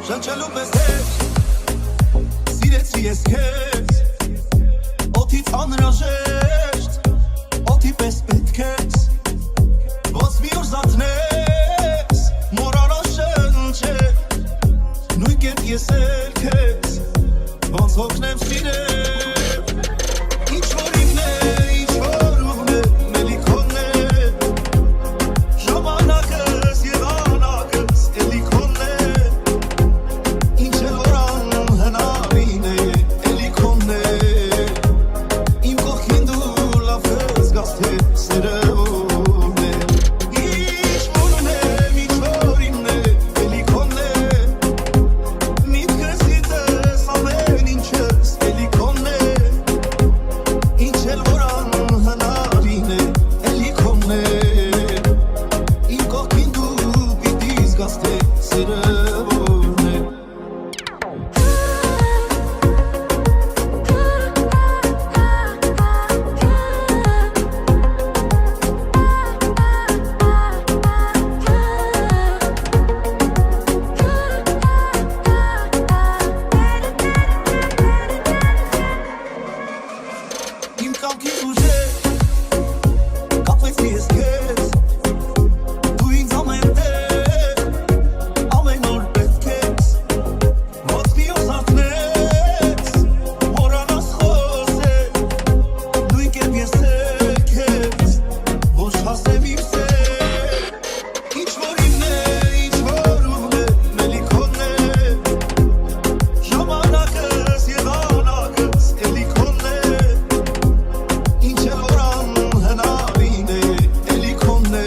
Շնչելու պես հետ սիրեցի ես քեզ օդից անհրաժեշտ օդի պես պետք ես ոնց մի օր զարթնես մոռանալ շնչել նույն կերպ ես էլ քեզ ոնց հոգնեմ սիրել ինչ որ իմն է ինչ որ ուղն է մելիքոնն է ժամանակս և անակս էլի քոնն է ինչ էլ որ անհնարին է էլի քոնն է իմ կողքին դու լավ կզգաս թե սերը ում է ինչ որ ունեմ ինչ որ իմն է էլի քոնն է միտքս գիտես ամեն ինչս էլի քոնն է ինչ էլ որ անհնարին է էլի քոնն է իմ կողքին դու պիտի զգաս թե սերը ում է Իմ կամքից ուժեր կապվեցի ես քեզ դու ինձ ամեն տեղ ամեն օր պետք ես ոնց մի օր զարթնես մոռանաս խոսել նույն կերպ ես էլ քեզ ոչ հասնեմ իմ սեր ինչ որ իմն է ինչ որ ուղն է մելիքոնն է ժամանակս և անակս էլի քոնն է ինչ էլ որ անհնարին է էլի քոնն է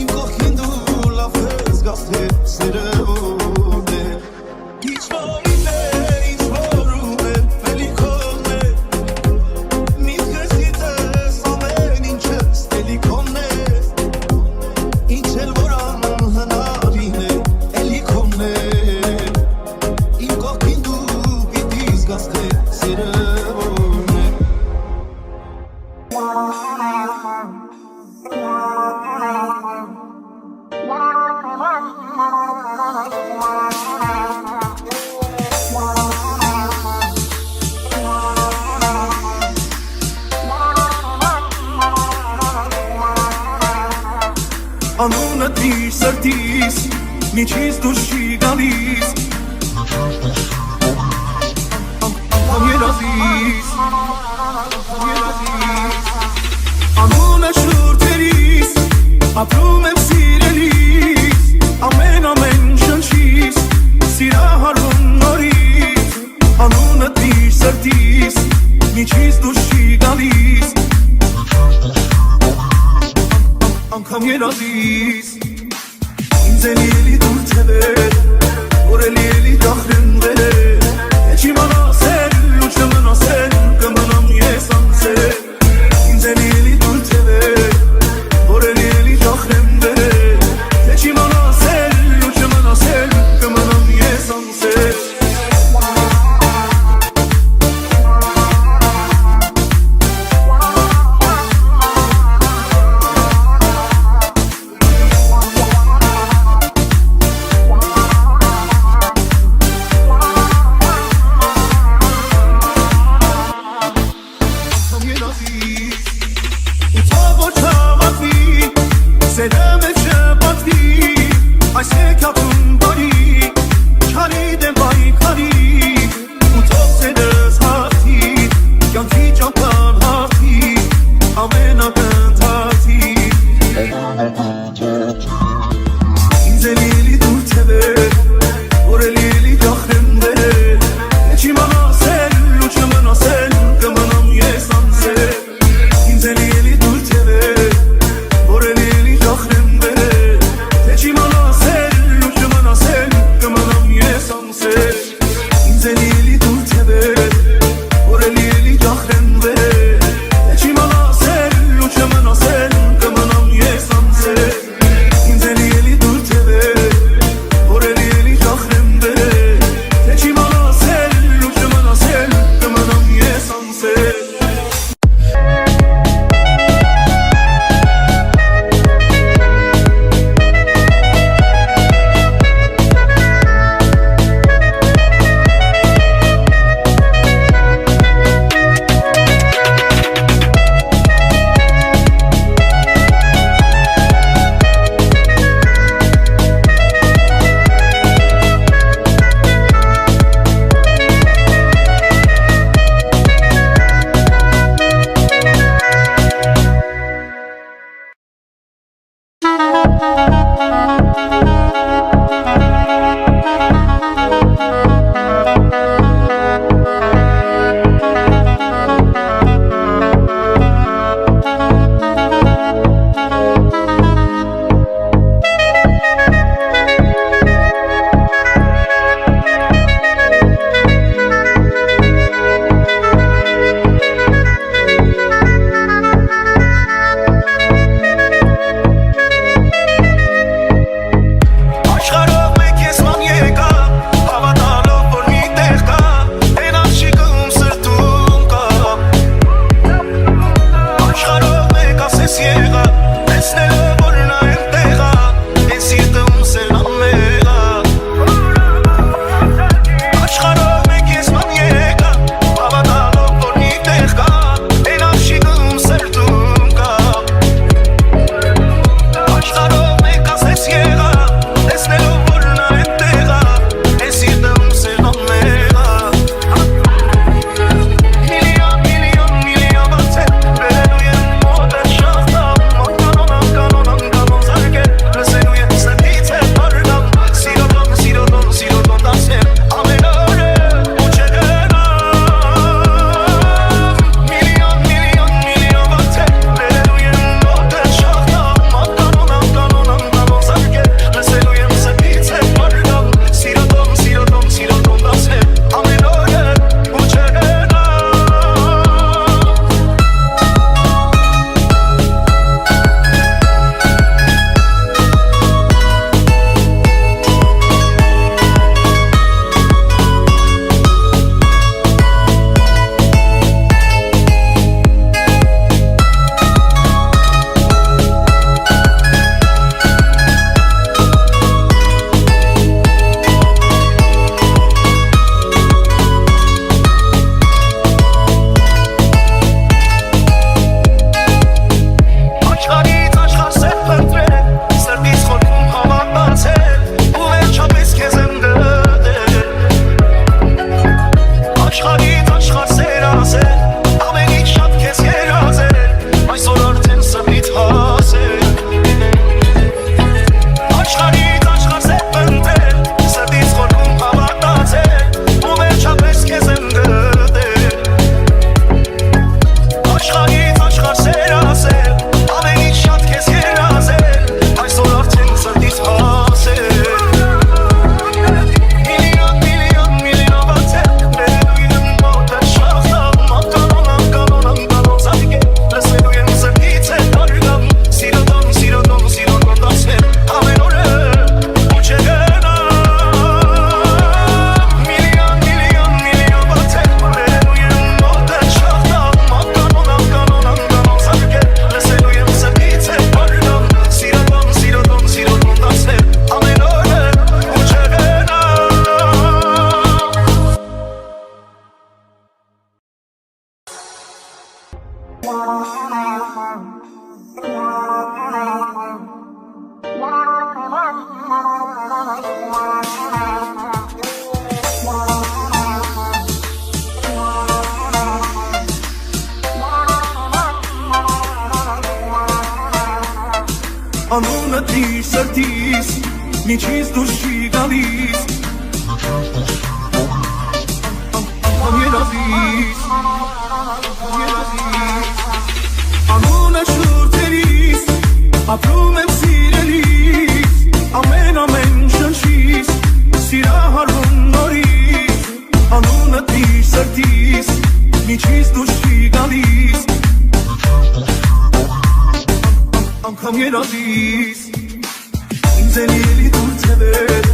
իմ կողքին դու լավ կզգաս թե սերը ում է ինչ որ իմն է ինչ որ ուղն է մելիքոնն է միտքս գիտես ամեն ինչս էլի քոնն է ինչ էլ որ անհնարին է էլի քոնն է իմ կողքին դու պիտի զգաս թե սերը ում է Անունդ մի սրտիս միջից դուրս չի գալիս անգամ երազիս անունը շուրթերիս ապրում եմ սիրելիս ամեն շնչիս սիրահարվում նորից անունդ մի սրտիս միջից դուրս չի գալիս անգամ երազիս ինձ էլի էլի դուր թևեր որ էլի դախրնվել Եչ իմանասել ու չմնասել կմնամ ես անցել ինձ էլի դուր թևեր որ էլի դախրնվել Եչ իմանասել ու չմնասել կմնամ ես անցել Say Անունը դիր սրտիս Միջից դուրս չի գալիս Անգամ երազիս Անունը շուրթերիս Ապրում եմ սիրելիս Ամեն շնչիս Սիրահարվում նորից Անունը դիր սրտիս Միջից դուրս չի գալիս Անգամ երազիս Ինձ էլի դուր թևեր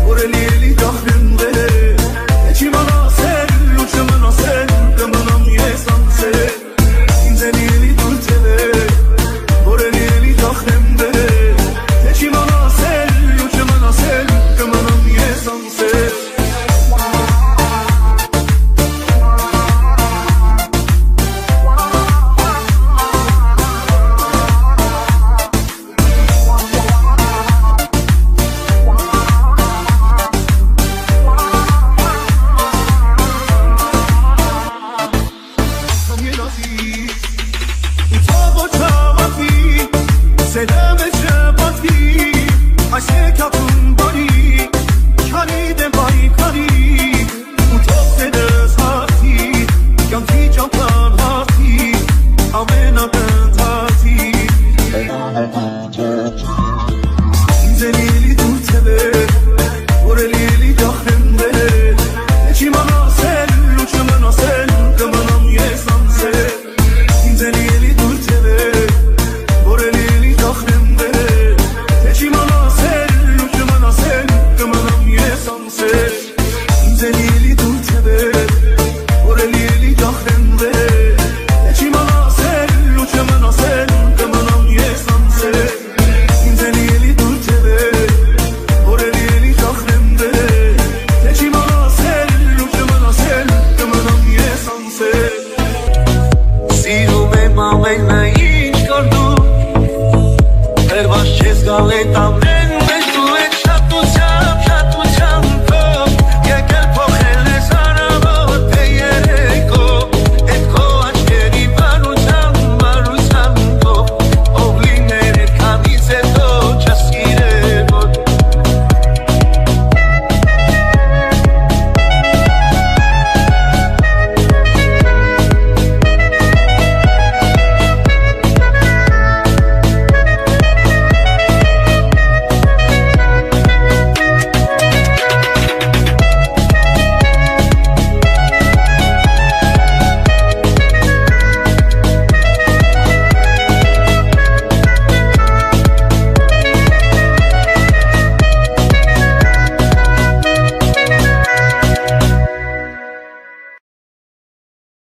Որ էլի գախրեն վեր Էջի մանասել ու չմնասել Կմնամ ես անցել Ինձ էլի դուր թևեր Որ էլի գախրեն վեր Էջի մանասել ու չմնասել Կմնամ ես անցել Սերեմ է չպատվի, այս եկապում բարի, չարի դեմ պայքարի, ու թող սերս հարթի, կյանքի ճամփան հարթի, ամենակնդարթի Ինձ էլի դուր թևեր, որ էլի գախրեն վեր Էջի մանասել ու չմնասել, կմնամ ես անցել Ինձ էլի դուր թևեր, որ էլի գախրեն վեր Էջի մանասել ու չմնասել, կմնամ ես անցել Ինձ էլի դուր թևեր, որ էլի գախրեն վեր Էջի մանասել ու չմնասել, կմնամ ես անցել Ինձ էլի դուր թևեր, որ էլի գախրեն վեր Էջի մանասել ու չմնասել, կմնամ ես անցել Սիրում եմ ամենը ինչ կար դու Վերված չես գալ էտ ամեն